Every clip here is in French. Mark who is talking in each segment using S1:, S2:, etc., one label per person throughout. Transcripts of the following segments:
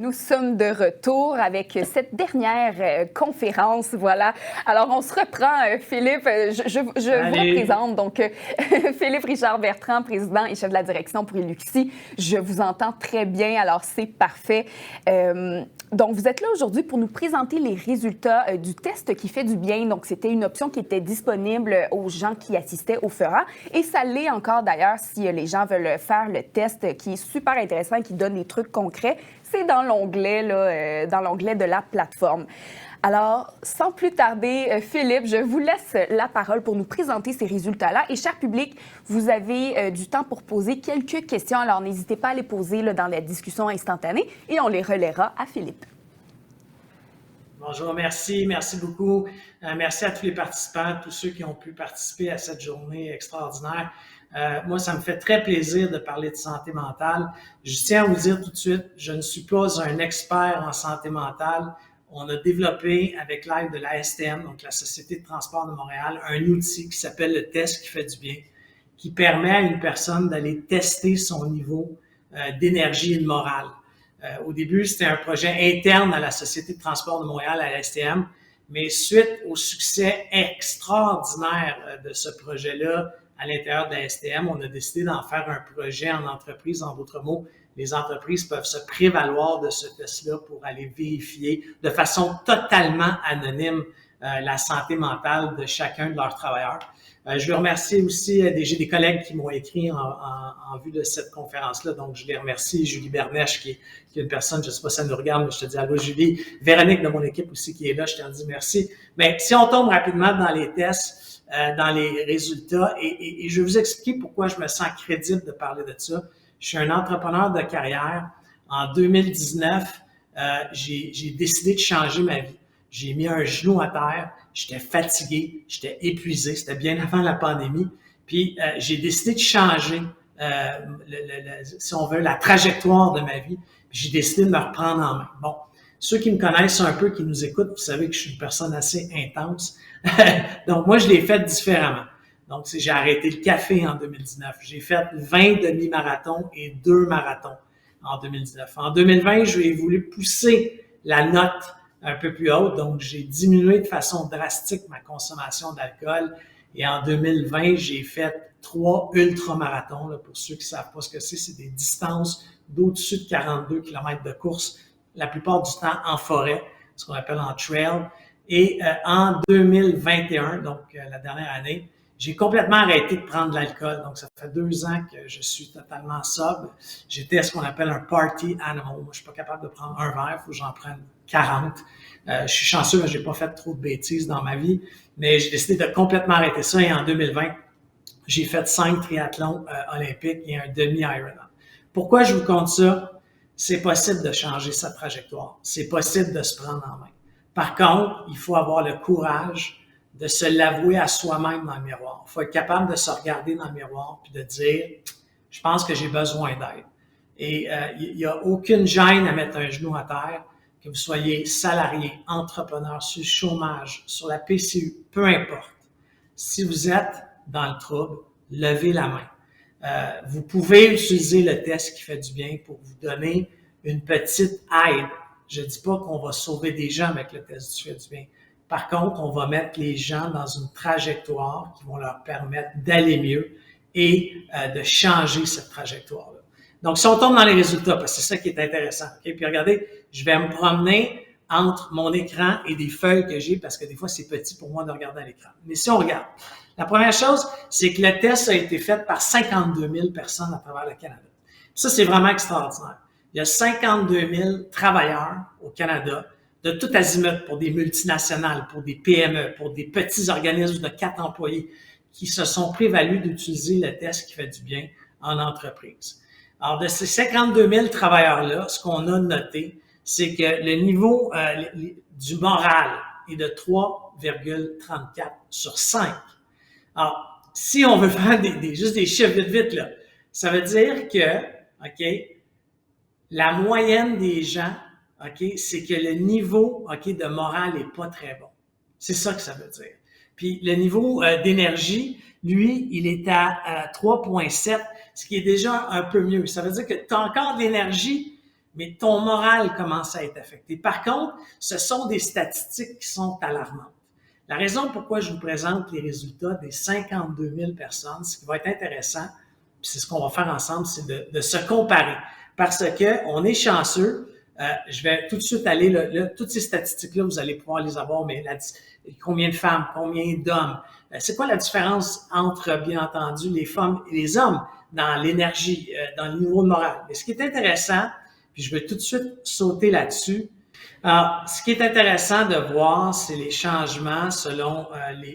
S1: Nous sommes de retour avec cette dernière conférence, voilà. Alors, on se reprend, Philippe. Je vous représente, donc, Philippe Richard Bertrand, président et chef de la direction pour Illuxi. Je vous entends très bien, alors c'est parfait. Donc, vous êtes là aujourd'hui pour nous présenter les résultats du test qui fait du bien. Donc, c'était une option qui était disponible aux gens qui assistaient au FERA. Et ça l'est encore d'ailleurs si les gens veulent faire le test qui est super intéressant et qui donne des trucs concrets. C'est dans l'onglet de la plateforme. Alors, sans plus tarder, Philippe, je vous laisse la parole pour nous présenter ces résultats-là. Et cher public, vous avez du temps pour poser quelques questions. Alors, n'hésitez pas à les poser là, dans la discussion instantanée et on les relaiera à Philippe.
S2: Bonjour, merci beaucoup. Merci à tous les participants, tous ceux qui ont pu participer à cette journée extraordinaire. Moi, ça me fait très plaisir de parler de santé mentale. Je tiens à vous dire tout de suite, je ne suis pas un expert en santé mentale. On a développé, avec l'aide de la STM, donc la Société de transport de Montréal, un outil qui s'appelle le test qui fait du bien, qui permet à une personne d'aller tester son niveau d'énergie et de morale. Au début, c'était un projet interne à la Société de transport de Montréal, à la STM, mais suite au succès extraordinaire de ce projet-là à l'intérieur de la STM, on a décidé d'en faire un projet en entreprise. En d'autres mots, les entreprises peuvent se prévaloir de ce test-là pour aller vérifier de façon totalement anonyme la santé mentale de chacun de leurs travailleurs. Je veux remercier aussi j'ai des collègues qui m'ont écrit en vue de cette conférence-là, donc je les remercie. Julie Bernèche, qui est une personne, je ne sais pas si elle nous regarde, mais je te dis allô Julie. Véronique de mon équipe aussi qui est là, je t'en dis merci. Mais si on tombe rapidement dans les tests, dans les résultats, et je vais vous expliquer pourquoi je me sens crédible de parler de ça. Je suis un entrepreneur de carrière. En 2019, j'ai décidé de changer ma vie. J'ai mis un genou à terre, j'étais fatigué, j'étais épuisé, c'était bien avant la pandémie. Puis j'ai décidé de changer, si on veut, la trajectoire de ma vie. Puis j'ai décidé de me reprendre en main. Bon, ceux qui me connaissent un peu, qui nous écoutent, vous savez que je suis une personne assez intense. Donc moi, je l'ai fait différemment. Donc j'ai arrêté le café en 2019. J'ai fait 20 demi-marathons et 2 marathons en 2019. En 2020, j'ai voulu pousser la note un peu plus haute, donc j'ai diminué de façon drastique ma consommation d'alcool. Et en 2020, j'ai fait 3 ultramarathons. Là, pour ceux qui ne savent pas ce que c'est des distances d'au-dessus de 42 km de course, la plupart du temps en forêt, ce qu'on appelle en trail. Et en 2021, donc la dernière année, j'ai complètement arrêté de prendre de l'alcool. Donc, ça fait 2 ans que je suis totalement sobre. J'étais ce qu'on appelle un party animal. Moi, je suis pas capable de prendre un verre, il faut que j'en prenne 40. Je suis chanceux, mais j'ai pas fait trop de bêtises dans ma vie. Mais j'ai décidé de complètement arrêter ça. Et en 2020, j'ai fait 5 triathlons olympiques et un demi-Ironman. Pourquoi je vous compte ça? C'est possible de changer sa trajectoire. C'est possible de se prendre en main. Par contre, il faut avoir le courage de se l'avouer à soi-même dans le miroir. Il faut être capable de se regarder dans le miroir puis de dire « Je pense que j'ai besoin d'aide ». Et il n'y a aucune gêne à mettre un genou à terre, que vous soyez salarié, entrepreneur, sur le chômage, sur la PCU, peu importe. Si vous êtes dans le trouble, levez la main. Vous pouvez utiliser le test qui fait du bien pour vous donner une petite aide. Je ne dis pas qu'on va sauver des gens avec le test qui fait du bien. Par contre, on va mettre les gens dans une trajectoire qui vont leur permettre d'aller mieux et de changer cette trajectoire-là. Donc, si on tombe dans les résultats, parce que c'est ça qui est intéressant, okay? Puis regardez, je vais me promener entre mon écran et des feuilles que j'ai, parce que des fois, c'est petit pour moi de regarder à l'écran. Mais si on regarde, la première chose, c'est que le test a été fait par 52 000 personnes à travers le Canada. Ça, c'est vraiment extraordinaire. Il y a 52 000 travailleurs au Canada, de tout azimut, pour des multinationales, pour des PME, pour des petits organismes de 4 employés, qui se sont prévalus d'utiliser le test qui fait du bien en entreprise. Alors, de ces 52 000 travailleurs-là, ce qu'on a noté, c'est que le niveau du moral est de 3,34 sur 5. Alors, si on veut faire juste des chiffres vite, là, ça veut dire que, OK, la moyenne des gens, OK, c'est que le niveau, OK, de morale est pas très bon. C'est ça que ça veut dire. Puis le niveau d'énergie, lui, il est à 3,7, ce qui est déjà un peu mieux. Ça veut dire que tu as encore de l'énergie, mais ton moral commence à être affecté. Par contre, ce sont des statistiques qui sont alarmantes. La raison pourquoi je vous présente les résultats des 52 000 personnes, ce qui va être intéressant, puis c'est ce qu'on va faire ensemble, c'est de se comparer. Parce que on est chanceux. Je vais tout de suite aller, toutes ces statistiques-là, vous allez pouvoir les avoir, mais combien de femmes, combien d'hommes, c'est quoi la différence entre, bien entendu, les femmes et les hommes dans l'énergie, dans le niveau moral. Mais ce qui est intéressant, puis je vais tout de suite sauter là-dessus. Alors, ce qui est intéressant de voir, c'est les changements selon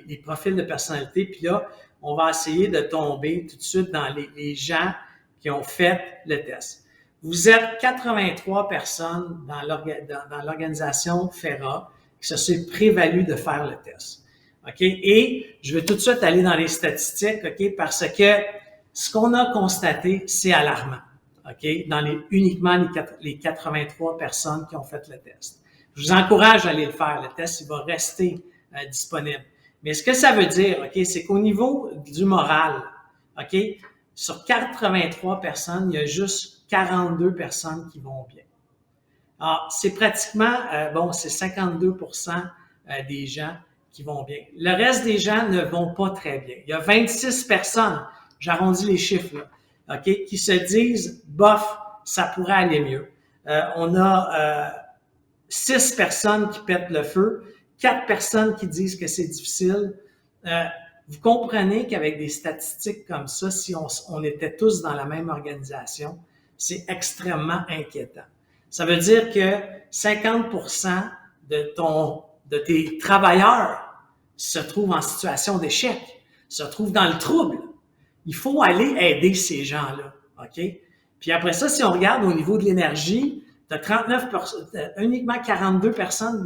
S2: les profils de personnalité. Puis là, on va essayer de tomber tout de suite dans les gens qui ont fait le test. Vous êtes 83 personnes dans l'organisation FERA qui se sont prévalues de faire le test. OK? Et je vais tout de suite aller dans les statistiques, OK? Parce que ce qu'on a constaté, c'est alarmant. OK? Uniquement les 83 personnes qui ont fait le test. Je vous encourage à aller le faire. Le test, il va rester disponible. Mais ce que ça veut dire, OK, c'est qu'au niveau du moral, OK, sur 83 personnes, il y a juste 42 personnes qui vont bien. Alors, c'est pratiquement, c'est 52% des gens qui vont bien. Le reste des gens ne vont pas très bien. Il y a 26 personnes, j'arrondis les chiffres, là, OK, qui se disent, bof, ça pourrait aller mieux. On a 6 personnes qui pètent le feu, 4 personnes qui disent que c'est difficile. Vous comprenez qu'avec des statistiques comme ça, si on était tous dans la même organisation, c'est extrêmement inquiétant. Ça veut dire que 50% de tes travailleurs se trouvent en situation d'échec, se trouvent dans le trouble. Il faut aller aider ces gens-là, OK? Puis après ça, si on regarde au niveau de l'énergie, tu as uniquement 42%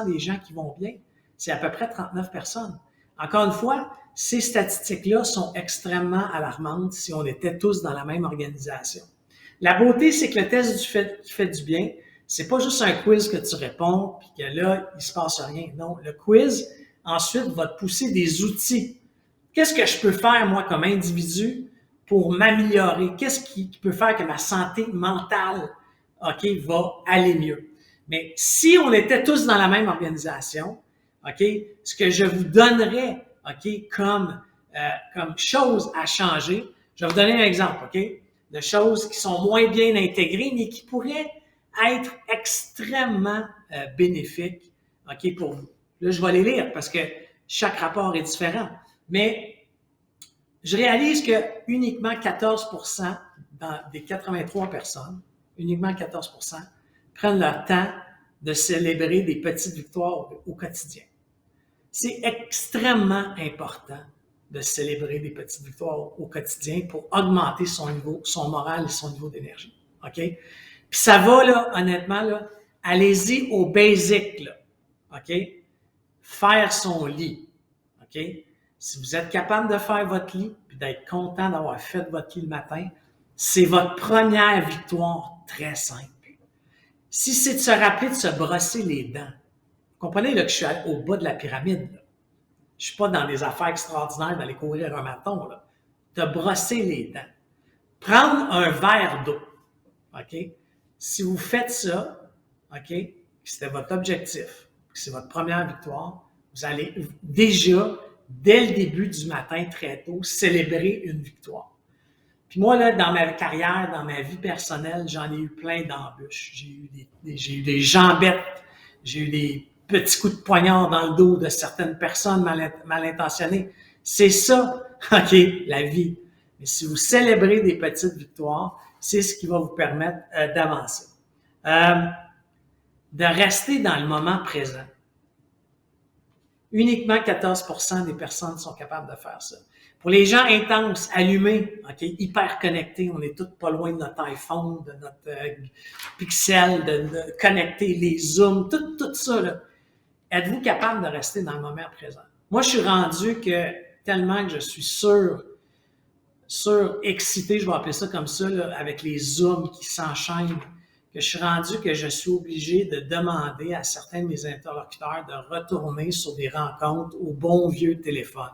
S2: des gens qui vont bien. C'est à peu près 39 personnes. Encore une fois, ces statistiques-là sont extrêmement alarmantes si on était tous dans la même organisation. La beauté, c'est que le test qui fait du bien, c'est pas juste un quiz que tu réponds puis que là, il se passe rien. Non, le quiz, ensuite, va te pousser des outils. Qu'est-ce que je peux faire, moi, comme individu, pour m'améliorer? Qu'est-ce qui peut faire que ma santé mentale, OK, va aller mieux? Mais si on était tous dans la même organisation, OK, ce que je vous donnerais, OK, comme chose à changer, je vais vous donner un exemple, OK, de choses qui sont moins bien intégrées, mais qui pourraient être extrêmement bénéfiques, OK, pour vous. Là, je vais les lire parce que chaque rapport est différent. Mais je réalise que uniquement 14% des 83 personnes, uniquement 14% prennent leur temps de célébrer des petites victoires au quotidien. C'est extrêmement important de célébrer des petites victoires au quotidien pour augmenter son niveau, son moral et son niveau d'énergie. OK? Puis ça va, là, honnêtement, là, allez-y au basic, là. OK? Faire son lit. OK? Si vous êtes capable de faire votre lit puis d'être content d'avoir fait votre lit le matin, c'est votre première victoire très simple. Si c'est de se rappeler de se brosser les dents, vous comprenez là, que je suis au bas de la pyramide. Là. Je suis pas dans des affaires extraordinaires d'aller courir un marathon. Là. De brosser les dents. Prendre un verre d'eau. OK? Si vous faites ça, OK, c'était votre objectif, c'est votre première victoire, vous allez déjà, dès le début du matin, très tôt, célébrer une victoire. Puis moi, là, dans ma carrière, dans ma vie personnelle, j'en ai eu plein d'embûches. J'ai eu des jambettes, j'ai eu des petits coups de poignard dans le dos de certaines personnes mal intentionnées. C'est ça, OK, la vie. Mais si vous célébrez des petites victoires, c'est ce qui va vous permettre d'avancer. De rester dans le moment présent. Uniquement 14% des personnes sont capables de faire ça. Pour les gens intenses, allumés, OK, hyper connectés, on est tous pas loin de notre iPhone, de notre Pixel, de connecter les zooms, tout ça, là. Êtes-vous capable de rester dans le moment présent? Moi, je suis rendu que tellement que je suis excité, je vais appeler ça comme ça, là, avec les zooms qui s'enchaînent, que je suis rendu que je suis obligé de demander à certains de mes interlocuteurs de retourner sur des rencontres au bon vieux téléphone.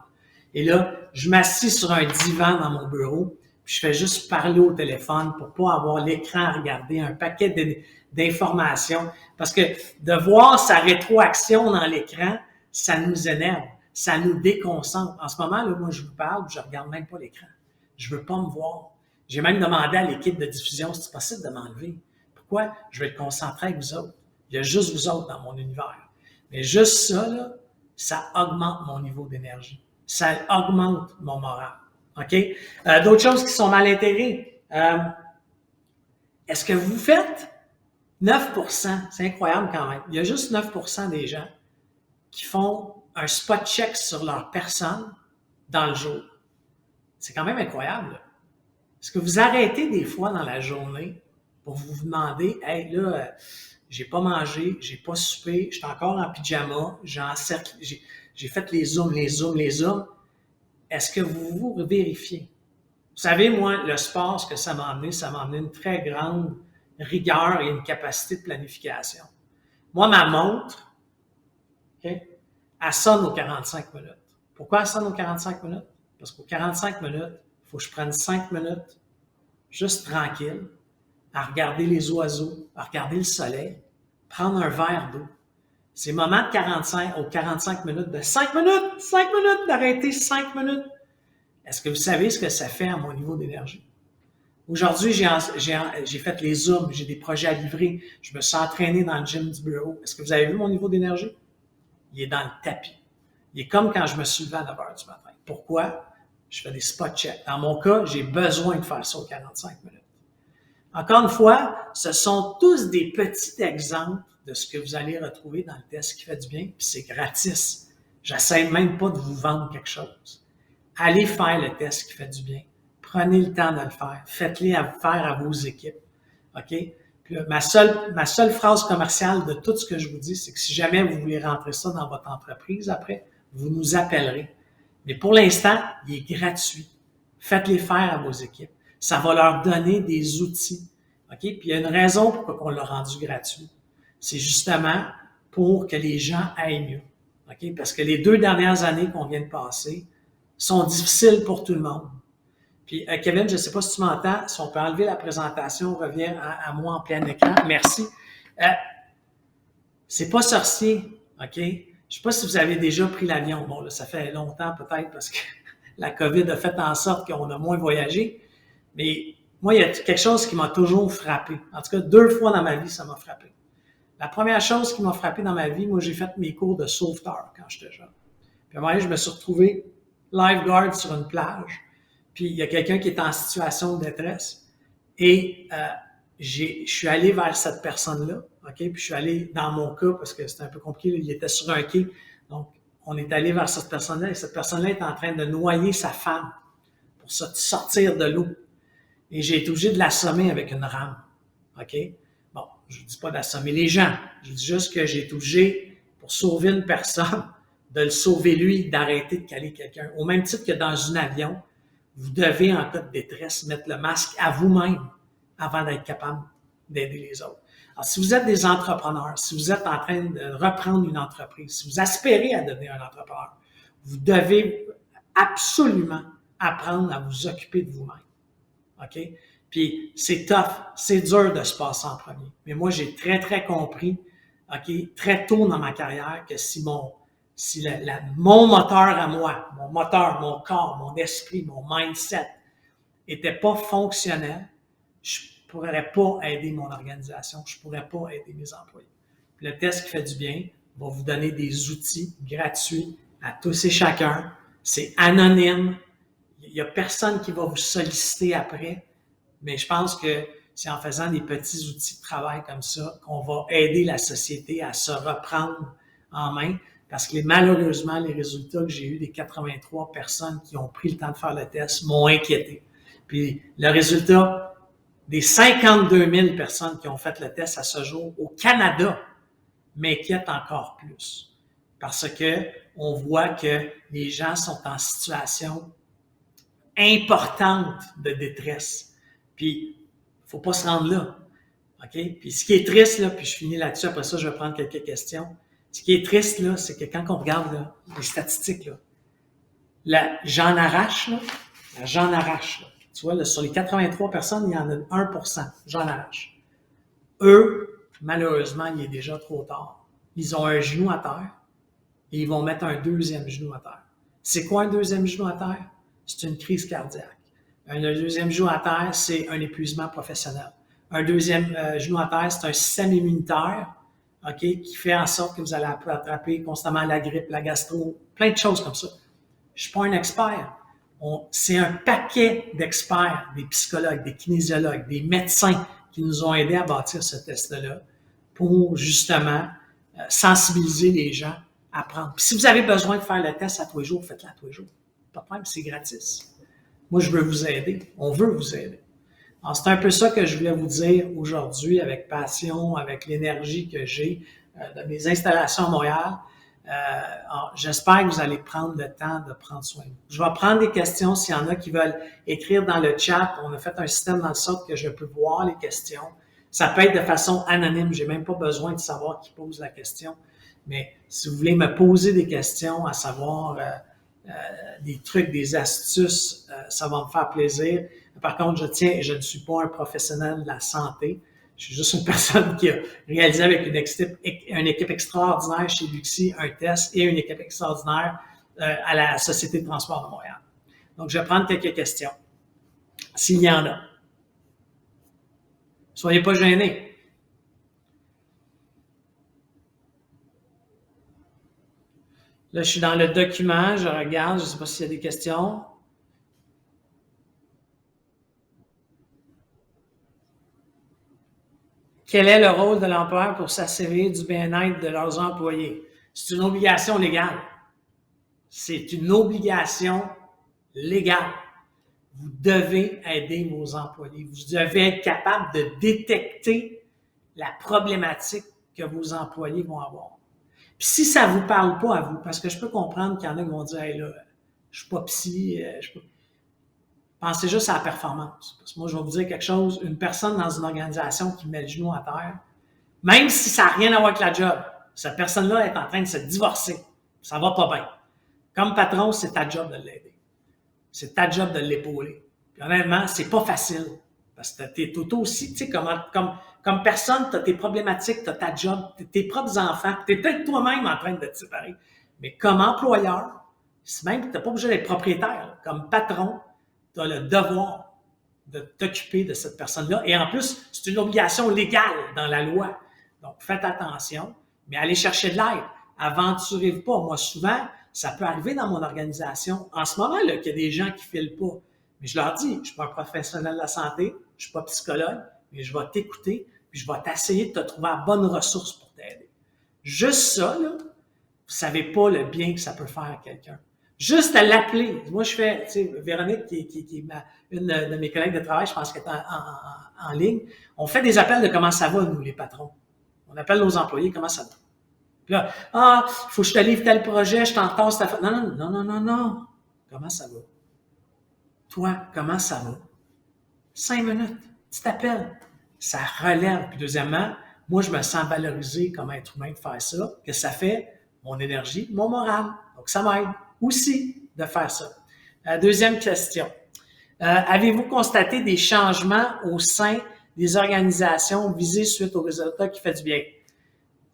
S2: Et là, je m'assis sur un divan dans mon bureau, puis je fais juste parler au téléphone pour pas avoir l'écran à regarder, un paquet d'informations. Parce que de voir sa rétroaction dans l'écran, ça nous énerve, ça nous déconcentre. En ce moment, là, moi, je vous parle, je regarde même pas l'écran. Je veux pas me voir. J'ai même demandé à l'équipe de diffusion si c'est possible de m'enlever. Pourquoi? Je vais être concentré avec vous autres. Il y a juste vous autres dans mon univers. Mais juste ça, là, ça augmente mon niveau d'énergie. Ça augmente mon moral. OK? D'autres choses qui sont mal intégrées. Est-ce que vous faites 9%? C'est incroyable quand même. Il y a juste 9% des gens qui font un spot check sur leur personne dans le jour. C'est quand même incroyable. Là. Est-ce que vous arrêtez des fois dans la journée pour vous demander, hey, là, j'ai pas mangé, j'ai pas soupé, je suis encore en pyjama, j'ai fait les zooms. Est-ce que vous vous vérifiez? Vous savez, moi, le sport, ce que ça m'a amené une très grande rigueur et une capacité de planification. Moi, ma montre, okay, elle sonne aux 45 minutes. Pourquoi elle sonne aux 45 minutes? Parce qu'aux 45 minutes, il faut que je prenne 5 minutes, juste tranquille, à regarder les oiseaux, à regarder le soleil, prendre un verre d'eau. Ces moments aux 45 minutes, de 5 minutes, d'arrêter 5 minutes. Est-ce que vous savez ce que ça fait à mon niveau d'énergie? Aujourd'hui, j'ai fait les zooms, j'ai des projets à livrer, je me suis entraîné dans le gym du bureau. Est-ce que vous avez vu mon niveau d'énergie? Il est dans le tapis. Il est comme quand je me suis levé à 9 heures du matin. Pourquoi? Je fais des spot checks. Dans mon cas, j'ai besoin de faire ça aux 45 minutes. Encore une fois, ce sont tous des petits exemples de ce que vous allez retrouver dans le test qui fait du bien, puis c'est gratis. J'essaie même pas de vous vendre quelque chose. Allez faire le test qui fait du bien. Prenez le temps de le faire. Faites-les faire à vos équipes. OK? Puis ma seule phrase commerciale de tout ce que je vous dis, c'est que si jamais vous voulez rentrer ça dans votre entreprise après, vous nous appellerez. Mais pour l'instant, il est gratuit. Faites-les faire à vos équipes. Ça va leur donner des outils. OK? Puis il y a une raison pourquoi on l'a rendu gratuit. C'est justement pour que les gens aillent mieux. OK? Parce que les 2 dernières années qu'on vient de passer sont difficiles pour tout le monde. Puis Kevin, je ne sais pas si tu m'entends, si on peut enlever la présentation, revient à moi en plein écran. Merci. C'est pas sorcier, OK? Je sais pas si vous avez déjà pris l'avion. Bon, là, ça fait longtemps peut-être parce que la COVID a fait en sorte qu'on a moins voyagé. Mais moi, il y a quelque chose qui m'a toujours frappé. En tout cas, 2 fois dans ma vie, ça m'a frappé. La première chose qui m'a frappé dans ma vie, moi, j'ai fait mes cours de sauveteur quand j'étais jeune. Puis à un moment donné, je me suis retrouvé lifeguard sur une plage. Puis il y a quelqu'un qui est en situation de détresse. Et je suis allé vers cette personne-là. OK? Puis je suis allé, dans mon cas, parce que c'était un peu compliqué, là, il était sur un quai. Donc, on est allé vers cette personne-là et cette personne-là est en train de noyer sa femme pour sortir de l'eau. Et j'ai été obligé de l'assommer avec une rame. OK? Bon, je ne dis pas d'assommer les gens. Je dis juste que j'ai été obligé, pour sauver une personne, de le sauver lui, d'arrêter de caler quelqu'un. Au même titre que dans un avion, vous devez, en cas de détresse, mettre le masque à vous-même avant d'être capable d'aider les autres. Alors, si vous êtes des entrepreneurs, si vous êtes en train de reprendre une entreprise, si vous aspirez à devenir un entrepreneur, vous devez absolument apprendre à vous occuper de vous-même. OK? Puis, c'est tough, c'est dur de se passer en premier. Mais moi, j'ai très, très compris, OK, très tôt dans ma carrière, que si mon moteur à moi, mon moteur, mon corps, mon esprit, mon mindset était pas fonctionnel, je pourrais pas aider mon organisation, je pourrais pas aider mes employés. Puis le test qui fait du bien va vous donner des outils gratuits à tous et chacun. C'est anonyme. Il y a personne qui va vous solliciter après, mais je pense que c'est en faisant des petits outils de travail comme ça qu'on va aider la société à se reprendre en main. Parce que malheureusement, les résultats que j'ai eus des 83 personnes qui ont pris le temps de faire le test m'ont inquiété. Puis le résultat des 52 000 personnes qui ont fait le test à ce jour au Canada m'inquiète encore plus. Parce que on voit que les gens sont en situation importante de détresse. Puis, faut pas se rendre là. OK? Puis ce qui est triste, là, puis je finis là-dessus, après ça, je vais prendre quelques questions. Ce qui est triste, là, c'est que quand on regarde là, les statistiques, là, j'en arrache, là, Tu vois, là, sur les 83 personnes, il y en a 1%, j'en arrache. Eux, malheureusement, il est déjà trop tard. Ils ont un genou à terre et ils vont mettre un deuxième genou à terre. C'est quoi un deuxième genou à terre? C'est une crise cardiaque. Un deuxième genou à terre, c'est un épuisement professionnel. Un deuxième genou à terre, c'est un système immunitaire, OK, qui fait en sorte que vous allez attraper constamment la grippe, la gastro, plein de choses comme ça. Je suis pas un expert. C'est un paquet d'experts, des psychologues, des kinésiologues, des médecins qui nous ont aidés à bâtir ce test-là pour justement sensibiliser les gens à prendre. Puis si vous avez besoin de faire le test à tous les jours, faites-le à tous les jours. Pas de problème, c'est gratis. Moi, je veux vous aider. On veut vous aider. Alors, c'est un peu ça que je voulais vous dire aujourd'hui avec passion, avec l'énergie que j'ai de mes installations à Montréal. J'espère que vous allez prendre le temps de prendre soin de vous. Je vais prendre des questions s'il y en a qui veulent écrire dans le chat. On a fait un système dans le sorte que je peux voir les questions. Ça peut être de façon anonyme. J'ai même pas besoin de savoir qui pose la question. Mais si vous voulez me poser des questions, à savoir des trucs, des astuces, ça va me faire plaisir. Par contre, je ne suis pas un professionnel de la santé. Je suis juste une personne qui a réalisé avec une équipe extraordinaire chez Luxi un test et une équipe extraordinaire à la Société de transport de Montréal. Donc, je vais prendre quelques questions, s'il y en a. Soyez pas gênés. Là, je suis dans le document, je regarde, je ne sais pas s'il y a des questions. Quel est le rôle de l'employeur pour s'assurer du bien-être de leurs employés? C'est une obligation légale. C'est une obligation légale. Vous devez aider vos employés. Vous devez être capable de détecter la problématique que vos employés vont avoir. Puis si ça ne vous parle pas à vous, parce que je peux comprendre qu'il y en a qui vont dire « Hey là, je suis pas psy, pensez juste à la performance. » Parce que moi, je vais vous dire quelque chose, une personne dans une organisation qui met le genou à terre, même si ça n'a rien à voir avec la job, cette personne-là est en train de se divorcer. Ça va pas bien. Comme patron, c'est ta job de l'aider. C'est ta job de l'épauler. Puis honnêtement, c'est pas facile. Parce que t'es aussi, tu sais, comme personne, tu as tes problématiques, tu as ta job, tes propres enfants, tu es peut-être toi-même en train de te séparer. Mais comme employeur, même tu n'es pas obligé d'être propriétaire. Comme patron, tu as le devoir de t'occuper de cette personne-là. Et en plus, c'est une obligation légale dans la loi. Donc, faites attention, mais allez chercher de l'aide. Aventurez-vous pas. Moi, souvent, ça peut arriver dans mon organisation. En ce moment, là, qu'il y a des gens qui ne filent pas. Mais je leur dis, je ne suis pas un professionnel de la santé, je ne suis pas psychologue, mais je vais t'écouter, puis je vais t'essayer de te trouver la bonne ressource pour t'aider. Juste ça, là, vous ne savez pas le bien que ça peut faire à quelqu'un. Juste à l'appeler. Moi, je fais, tu sais, Véronique, qui est une de mes collègues de travail, je pense qu'elle est en ligne, on fait des appels de comment ça va, nous, les patrons. On appelle nos employés, comment ça va. Puis là, il faut que je te livre tel projet, je t'en passe ta... Non. Comment ça va? Toi, comment ça va? 5 minutes, petit appel. Ça relève. Puis deuxièmement, moi, je me sens valorisé comme être humain de faire ça, que ça fait mon énergie, mon moral. Donc, ça m'aide aussi de faire ça. Deuxième question. Avez-vous constaté des changements au sein des organisations visées suite aux résultats qui fait du bien?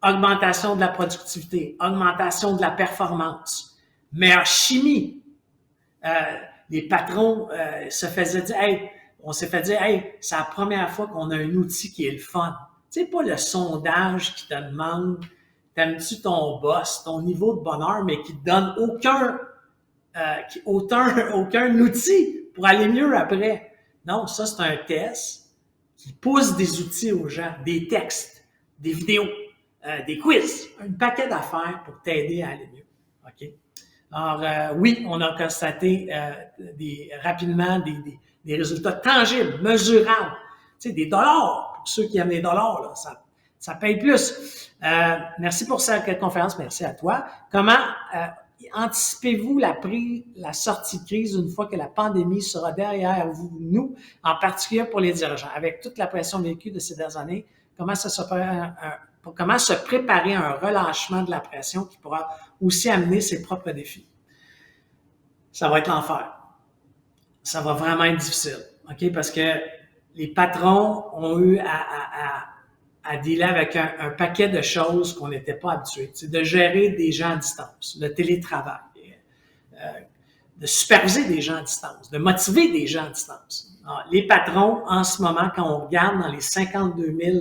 S2: Augmentation de la productivité, augmentation de la performance, meilleure chimie. Les patrons se faisaient dire, on s'est fait dire, c'est la première fois qu'on a un outil qui est le fun. Tu sais, pas le sondage qui te demande, t'aimes-tu ton boss, ton niveau de bonheur, mais qui te donne aucun outil pour aller mieux après. Non, ça, c'est un test qui pousse des outils aux gens, des textes, des vidéos, des quiz, un paquet d'affaires pour t'aider à aller mieux. OK? Alors, oui, on a constaté rapidement des résultats tangibles, mesurables. Tu sais, des dollars, pour ceux qui aiment les dollars, là, ça paye plus. Merci pour cette conférence, merci à toi. Comment anticipez-vous la sortie de crise une fois que la pandémie sera derrière nous, en particulier pour les dirigeants? Avec toute la pression vécue de ces dernières années, comment se préparer à un relâchement de la pression qui pourra aussi amener ses propres défis? Ça va être l'enfer. Ça va vraiment être difficile. OK? Parce que les patrons ont eu à dealer avec un paquet de choses qu'on n'était pas habitués. C'est de gérer des gens à distance, le télétravail, de superviser des gens à distance, de motiver des gens à distance. Alors, les patrons, en ce moment, quand on regarde dans les 52 000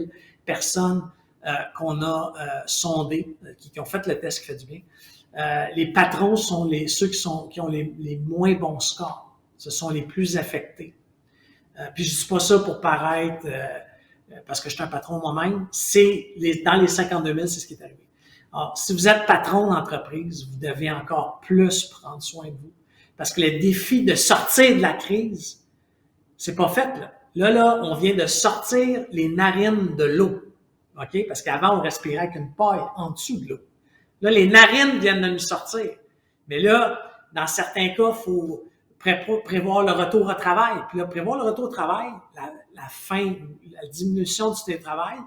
S2: personnes qu'on a sondées, qui ont fait le test qui fait du bien, les patrons sont ceux qui ont les moins bons scores. Ce sont les plus affectés. Puis je dis pas ça pour paraître, parce que je suis un patron moi-même, dans les 52 000, c'est ce qui est arrivé. Alors, si vous êtes patron d'entreprise, vous devez encore plus prendre soin de vous. Parce que le défi de sortir de la crise, c'est pas fait, là. Là, on vient de sortir les narines de l'eau. OK? Parce qu'avant, on respirait avec une paille en dessous de l'eau. Là, les narines viennent de nous sortir. Mais là, dans certains cas, il faut prévoir le retour au travail. Puis là, prévoir le retour au travail, la fin, la diminution du télétravail,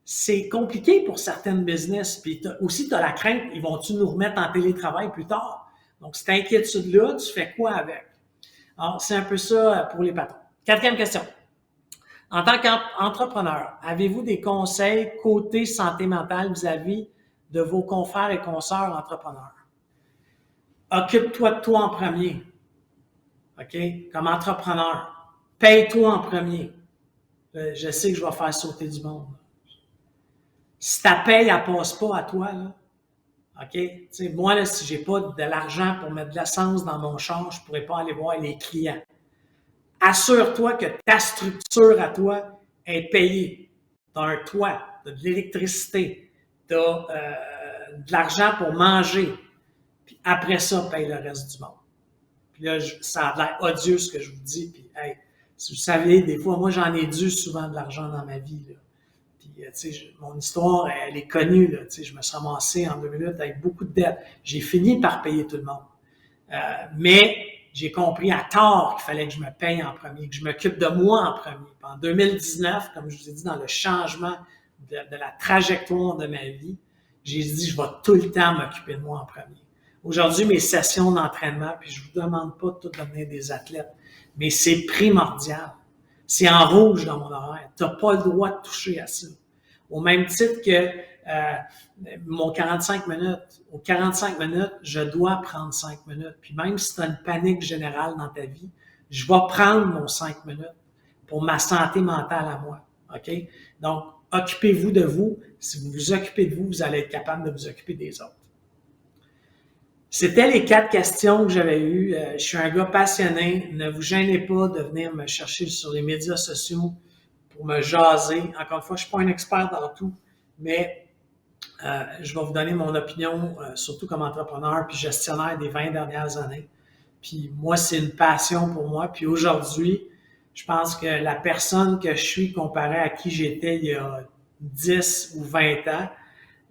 S2: c'est compliqué pour certaines business. Puis aussi, tu as la crainte, ils vont-tu nous remettre en télétravail plus tard? Donc, cette inquiétude-là, tu fais quoi avec? Alors, c'est un peu ça pour les patrons. 4e question. En tant qu'entrepreneur, avez-vous des conseils côté santé mentale vis-à-vis de vos confrères et consoeurs entrepreneurs? Occupe-toi de toi en premier. OK? Comme entrepreneur. Paye-toi en premier. Je sais que je vais faire sauter du monde. Si ta paye, elle passe pas à toi, là, OK? Tu sais, moi, là, si j'ai pas de l'argent pour mettre de l'essence dans mon char, je pourrais pas aller voir les clients. Assure-toi que ta structure à toi est payée. Tu as un toit, tu as de l'électricité, tu as de l'argent pour manger. Puis après ça, paye le reste du monde. Puis là, ça a l'air odieux ce que je vous dis. Puis, hey, si vous savez, des fois, moi, j'en ai dû souvent de l'argent dans ma vie, là. Puis, tu sais, mon histoire, elle est connue, là. Tu sais, je me suis ramassé en 2 minutes avec beaucoup de dettes. J'ai fini par payer tout le monde. Mais j'ai compris à tort qu'il fallait que je me paye en premier, que je m'occupe de moi en premier. Puis en 2019, comme je vous ai dit, dans le changement de la trajectoire de ma vie, j'ai dit, je vais tout le temps m'occuper de moi en premier. Aujourd'hui, mes sessions d'entraînement, puis je vous demande pas de tout devenir des athlètes, mais c'est primordial. C'est en rouge dans mon horaire. Tu n'as pas le droit de toucher à ça. Au même titre que mon 45 minutes. Aux 45 minutes, je dois prendre 5 minutes. Puis même si tu as une panique générale dans ta vie, je vais prendre mon 5 minutes pour ma santé mentale à moi. OK? Donc, occupez-vous de vous. Si vous vous occupez de vous, vous allez être capable de vous occuper des autres. C'était les 4 questions que j'avais eues. Je suis un gars passionné. Ne vous gênez pas de venir me chercher sur les médias sociaux pour me jaser. Encore une fois, je ne suis pas un expert dans tout, mais je vais vous donner mon opinion, surtout comme entrepreneur puis gestionnaire des 20 dernières années. Puis moi, c'est une passion pour moi. Puis aujourd'hui, je pense que la personne que je suis comparée à qui j'étais il y a 10 ou 20 ans,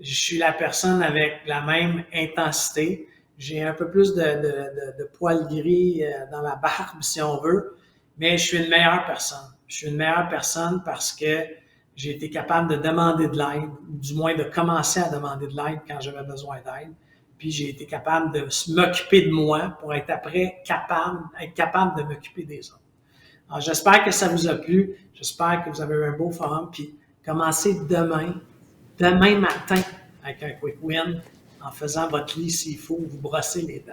S2: je suis la personne avec la même intensité. J'ai un peu plus de poils gris dans la barbe, si on veut, mais je suis une meilleure personne. Je suis une meilleure personne parce que j'ai été capable de demander de l'aide, ou du moins de commencer à demander de l'aide quand j'avais besoin d'aide. Puis j'ai été capable de m'occuper de moi pour être après capable de m'occuper des autres. Alors j'espère que ça vous a plu. J'espère que vous avez eu un beau forum. Puis commencez demain matin avec un quick win en faisant votre lit s'il faut, vous brosser les dents.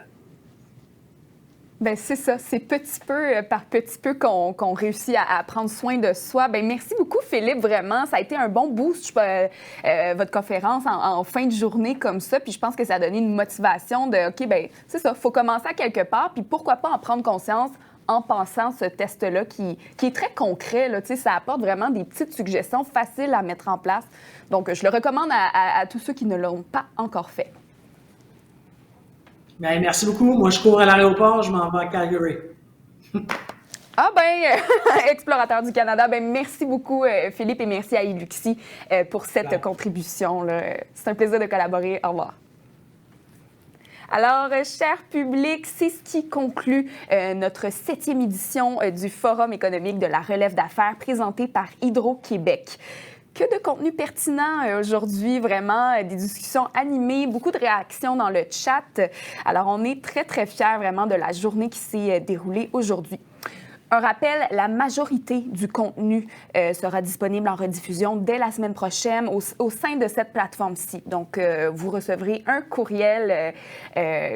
S1: Bien, c'est ça. C'est petit peu par petit peu qu'on réussit à prendre soin de soi. Bien, merci beaucoup, Philippe, vraiment. Ça a été un bon boost, votre conférence en fin de journée comme ça. Puis je pense que ça a donné une motivation de, OK, bien, c'est ça, il faut commencer à quelque part. Puis pourquoi pas en prendre conscience en passant ce test-là qui est très concret. Là, ça apporte vraiment des petites suggestions faciles à mettre en place. Donc, je le recommande à tous ceux qui ne l'ont pas encore fait.
S2: Bien, merci beaucoup. Moi, je cours à l'aéroport, je m'en vais à Calgary.
S1: Ah ben, explorateur du Canada, ben merci beaucoup Philippe et merci à Iluxi pour cette contribution. Là. C'est un plaisir de collaborer. Au revoir. Alors, cher public, c'est ce qui conclut notre 7e édition du Forum économique de la relève d'affaires présenté par Hydro-Québec. Que de contenu pertinent aujourd'hui, vraiment, des discussions animées, beaucoup de réactions dans le chat. Alors, on est très, très fiers vraiment de la journée qui s'est déroulée aujourd'hui. Un rappel, la majorité du contenu sera disponible en rediffusion dès la semaine prochaine au sein de cette plateforme-ci. Donc, vous recevrez un courriel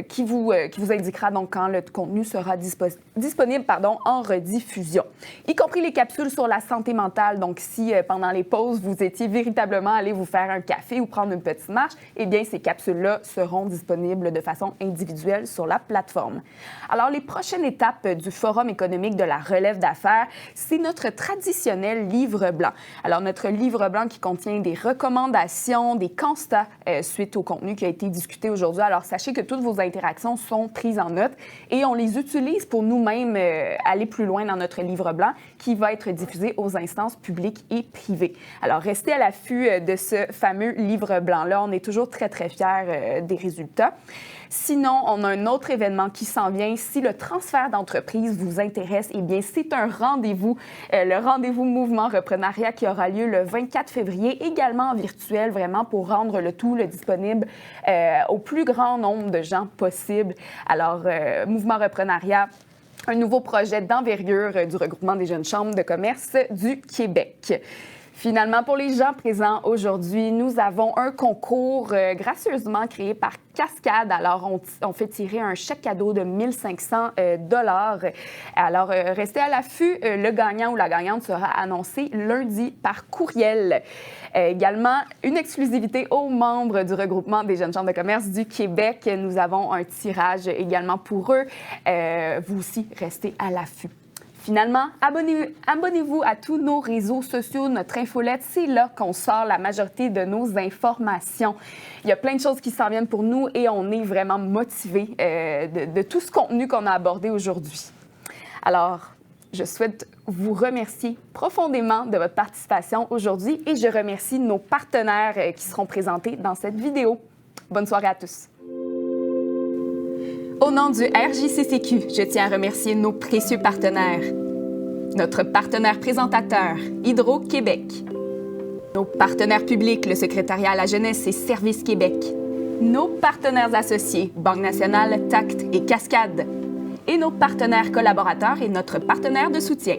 S1: qui vous indiquera donc quand le contenu sera disponible en rediffusion, y compris les capsules sur la santé mentale. Donc, si pendant les pauses, vous étiez véritablement allé vous faire un café ou prendre une petite marche, eh bien, ces capsules-là seront disponibles de façon individuelle sur la plateforme. Alors, les prochaines étapes du Forum économique de la relève d'affaires, c'est notre traditionnel livre blanc. Alors, notre livre blanc qui contient des recommandations, des constats suite au contenu qui a été discuté aujourd'hui. Alors, sachez que toutes vos interactions sont prises en note et on les utilise pour nous-mêmes aller plus loin dans notre livre blanc qui va être diffusé aux instances publiques et privées. Alors, restez à l'affût de ce fameux livre blanc-là. On est toujours très, très fiers des résultats. Sinon, on a un autre événement qui s'en vient. Si le transfert d'entreprise vous intéresse, eh bien, c'est un rendez-vous, le rendez-vous Mouvement Reprenariat qui aura lieu le 24 février, également en virtuel, vraiment pour rendre le tout disponible au plus grand nombre de gens possible. Alors, Mouvement Reprenariat, un nouveau projet d'envergure du regroupement des jeunes chambres de commerce du Québec. Finalement, pour les gens présents aujourd'hui, nous avons un concours gracieusement créé par Cascade. Alors, on fait tirer un chèque cadeau de 1 500 $. Alors, restez à l'affût. Le gagnant ou la gagnante sera annoncé lundi par courriel. Également, une exclusivité aux membres du regroupement des jeunes chambres de commerce du Québec. Nous avons un tirage également pour eux. Vous aussi, restez à l'affût. Finalement, abonnez-vous à tous nos réseaux sociaux, notre infolette. C'est là qu'on sort la majorité de nos informations. Il y a plein de choses qui s'en viennent pour nous et on est vraiment motivés de tout ce contenu qu'on a abordé aujourd'hui. Alors, je souhaite vous remercier profondément de votre participation aujourd'hui et je remercie nos partenaires qui seront présentés dans cette vidéo. Bonne soirée à tous. Au nom du RJCCQ, je tiens à remercier nos précieux partenaires. Notre partenaire présentateur, Hydro-Québec. Nos partenaires publics, le Secrétariat à la jeunesse et Services Québec. Nos partenaires associés, Banque nationale, Tact et Cascade. Et nos partenaires collaborateurs et notre partenaire de soutien.